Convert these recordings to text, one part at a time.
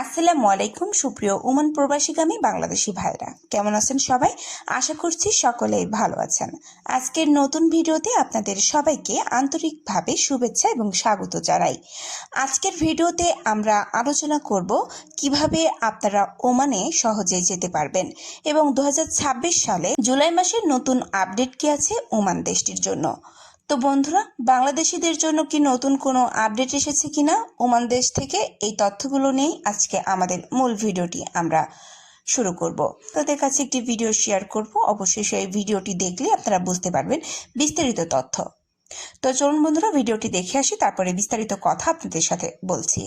আসসালামু আলাইকুম সুপ্রিয় ওমান প্রবাসীগামী বাংলাদেশি ভাইরা, কেমন আছেন সবাই? আশা করছি সকলেই ভালো আছেন। আজকের নতুন ভিডিওতে আপনাদের সবাইকে আন্তরিকভাবে শুভেচ্ছা এবং স্বাগত জানাই। আজকের ভিডিওতে আমরা আলোচনা করব কিভাবে আপনারা ওমানে সহজে যেতে পারবেন এবং 2026 সালে জুলাই মাসের নতুন আপডেট কি আছে ওমান দেশটির জন্য। তো বন্ধুরা, বাংলাদেশিদের জন্য কি নতুন কোনো আপডেট এসেছে কিনা ওমান দেশ থেকে, এই তথ্যগুলো নিয়েই আজকে আমাদের মূল ভিডিওটি আমরা শুরু করব। তাদের কাছে একটি ভিডিও শেয়ার করব, অবশ্যই সেই ভিডিওটি দেখলে আপনারা বুঝতে পারবেন বিস্তারিত তথ্য। তো চলুন বন্ধুরা, ভিডিওটি দেখে আসি, তারপরে বিস্তারিত কথা আপনাদের সাথে বলছি।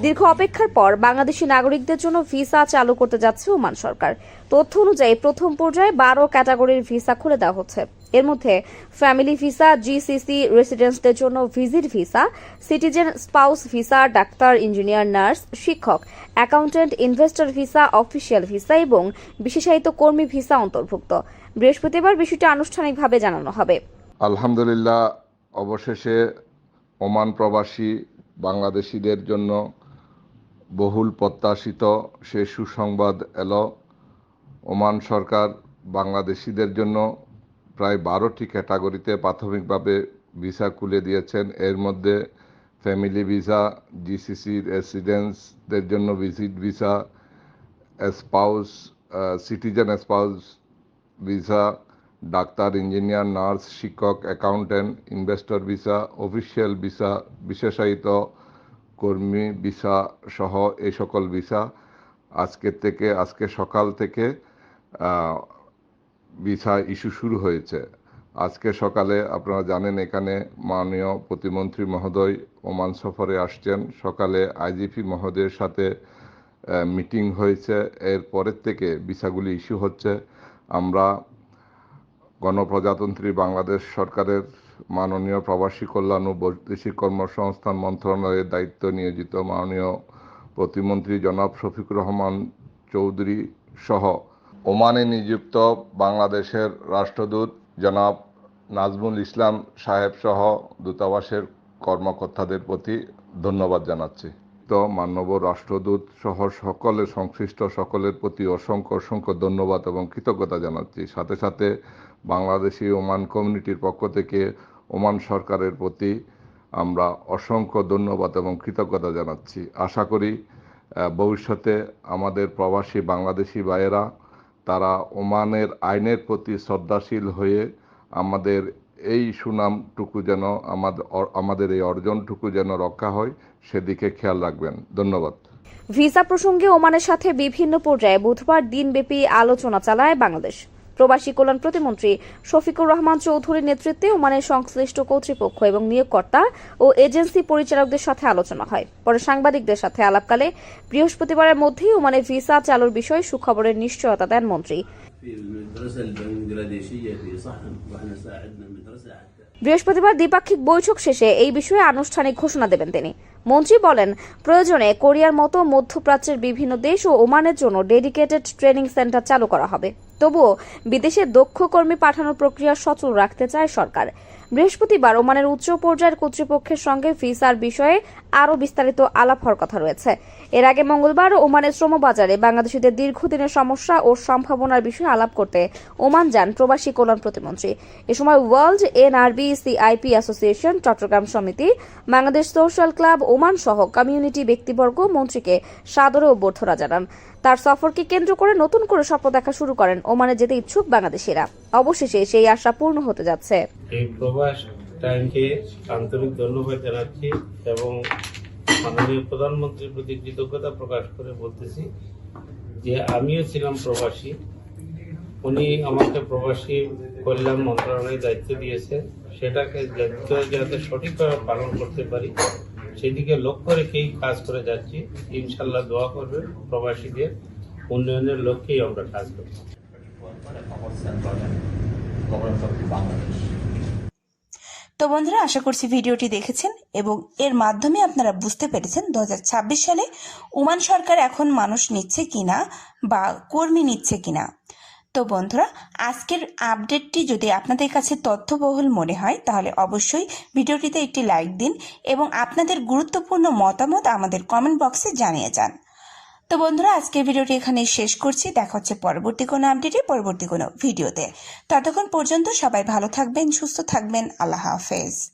দীর্ঘ অপেক্ষার পর বাংলাদেশি নাগরিকদের জন্য ভিসা চালু করতে যাচ্ছে ওমান সরকার। তথ্য অনুযায়ী প্রথম পর্যায়ে 12 ক্যাটাগরির ভিসা খুলে দেওয়া হচ্ছে। এর মধ্যে ফ্যামিলি ভিসা, জিসিসি রেসিডেন্টসদের জন্য visit visa, citizen spouse visa, ডাক্তার, ইঞ্জিনিয়ার, নার্স, শিক্ষক, accountant, investor visa, official visa এবং বিশেষায়িত কর্মী ভিসা অন্তর্ভুক্ত। বৃহস্পতিবার বিষয়টি আনুষ্ঠানিকভাবে জানানো হবে। আলহামদুলিল্লাহ, অবশেষে ওমান প্রবাসী বাংলাদেশিদের জন্য বহুল প্রত্যাশিত সে সুসংবাদ এলো। ওমান সরকার বাংলাদেশিদের জন্য প্রায় 12টি ক্যাটাগরিতে প্রাথমিকভাবে ভিসা খুলে দিয়েছেন। এর মধ্যে ফ্যামিলি ভিসা, জিসিসি রেসিডেন্টসদের জন্য visit visa, spouse citizen spouse visa, ডাক্তার, ইঞ্জিনিয়ার, নার্স, শিক্ষক, accountant, investor visa, official visa, বিশেষায়িত কর্মী ভিসা সহ এই সকল ভিসা আজকে সকাল থেকে ভিসা ইস্যু শুরু হয়েছে। আজকে সকালে আপনারা জানেন এখানে মাননীয় প্রতিমন্ত্রী মহোদয় ওমান সফরে আসছেন। সকালে আইজিপি মহোদয়ের সাথে মিটিং হয়েছে। এর পরের থেকে ভিসাগুলি ইস্যু হচ্ছে। আমরা গণপ্রজাতন্ত্রী বাংলাদেশ সরকারের মাননীয় প্রবাসী কল্যাণ ও বৈদেশিক কর্মসংস্থান মন্ত্রণালয়ের দায়িত্ব নিয়োজিত মাননীয় প্রতিমন্ত্রী জনাব শফিকুর রহমান চৌধুরী সহ ওমানে নিযুক্ত বাংলাদেশের রাষ্ট্রদূত জনাব নাজমুল ইসলাম সাহেব সহ দূতাবাসের কর্মকর্তাদের প্রতি ধন্যবাদ জানাচ্ছি। তো মাননীয় রাষ্ট্রদূত সহ সংশ্লিষ্ট সকলের প্রতি অসংখ্য ধন্যবাদ এবং কৃতজ্ঞতা জানাচ্ছি। সাথে সাথে বাংলাদেশি ওমান কমিউনিটির পক্ষ থেকে ওমান সরকারের প্রতি আমরা অসংখ্য ধন্যবাদ এবং কৃতজ্ঞতা জানাচ্ছি। আশা করি ভবিষ্যতে আমাদের প্রবাসী বাংলাদেশি ভাইয়েরা তারা ওমানের আইনের প্রতি শ্রদ্ধাশীল হয়ে আমাদের এই সুনামটুকু যেন আমাদের এই অর্জনটুকু যেন রক্ষা হয় সেদিকে খেয়াল রাখবেন। ধন্যবাদ। ভিসা প্রসঙ্গে ওমানের সাথে বিভিন্ন পর্যায়ে বুধবার দিনব্যাপী আলোচনা চালায় বাংলাদেশ। প্রবাসী কল্যাণ প্রতিমন্ত্রী শফিকুর রহমান চৌধুরীর নেতৃত্বে ওমানের সংশ্লিষ্ট কর্তৃপক্ষ এবং নিয়োগকর্তা ও এজেন্সি পরিচালকদের সাথে আলোচনা হয়। পরে সাংবাদিকদের সাথে আলাপকালে বৃহস্পতিবারের মধ্যেই ওমানে ভিসা চালুর বিষয়ে সুখবরের নিশ্চয়তা দেন মন্ত্রী। বৃহস্পতিবার দ্বিপাক্ষিক বৈঠক শেষে এই বিষয়ে আনুষ্ঠানিক ঘোষণা দেবেন তিনি। মন্ত্রী বলেন, প্রয়োজনে কোরিয়ার মতো মধ্যপ্রাচ্যের বিভিন্ন দেশ ও ওমানের জন্য ডেডিকেটেড ট্রেনিং সেন্টার চালু করা হবে। তবুও বিদেশে দক্ষ কর্মী পাঠানোর প্রক্রিয়া সচল রাখতে চায় সরকার। বৃহস্পতিবার ওমানের উচ্চ পর্যায়ের কর্তৃপক্ষের সঙ্গে ভিসার বিষয়ে আরও বিস্তারিত আলাপ হওয়ার কথা রয়েছে। এর আগে মঙ্গলবার ওমানের শ্রমবাজারে বাংলাদেশিদের দীর্ঘদিনের সমস্যা ও সম্ভাবনার বিষয়ে আলাপ করতে ওমান যান প্রবাসী কল্যাণ প্রতিমন্ত্রী। এ সময় world NRB CIP association, Chittagong সমিতি, বাংলাদেশ সোশ্যাল ক্লাব ওমান সহ কমিউনিটি ব্যক্তিবর্গ মন্ত্রীকে সাদরে অভ্যর্থনা জানান। তার সফরকে কেন্দ্র করে নতুন করে স্বপ্ন দেখা শুরু করেন ওমানে যেতে ইচ্ছুক বাংলাদেশিরা। অবশেষে সেই আশা পূর্ণ হতে যাচ্ছে। এই প্রবাস টাইমকে আন্তরিক ধন্যবাদ জানাচ্ছি এবং মাননীয় প্রধানমন্ত্রীর প্রতি কৃতজ্ঞতা প্রকাশ করে বলতেছি যে আমিও ছিলাম প্রবাসী। উনি আমাকে প্রবাসী কল্যাণ মন্ত্রণালয়ের দায়িত্ব দিয়েছেন, সেটাকে যাতে সঠিকভাবে পালন করতে পারি সেদিকে লক্ষ্য রেখেই কাজ করে যাচ্ছি। ইনশাল্লাহ দোয়া করবেন, প্রবাসীদের উন্নয়নের লক্ষ্যেই আমরা কাজ করি। তো বন্ধুরা, আশা করছি ভিডিওটি দেখেছেন এবং এর মাধ্যমে আপনারা বুঝতে পেরেছেন 2026 সালে ওমান সরকার এখন মানুষ নিচ্ছে কিনা বা কর্মী নিচ্ছে কিনা। তো বন্ধুরা, আজকের আপডেটটি যদি আপনাদের কাছে তথ্যবহুল মনে হয় তাহলে অবশ্যই ভিডিওটিতে একটি লাইক দিন এবং আপনাদের গুরুত্বপূর্ণ মতামত আমাদের কমেন্ট বক্সে জানিয়ে যান। তো বন্ধুরা, আজকের ভিডিওটি এখানে শেষ করছি। দেখা হচ্ছে পরবর্তী কোনো আপডেটে, পরবর্তী কোনো ভিডিওতে। ততক্ষণ পর্যন্ত সবাই ভালো থাকবেন, সুস্থ থাকবেন। আল্লাহ হাফেজ।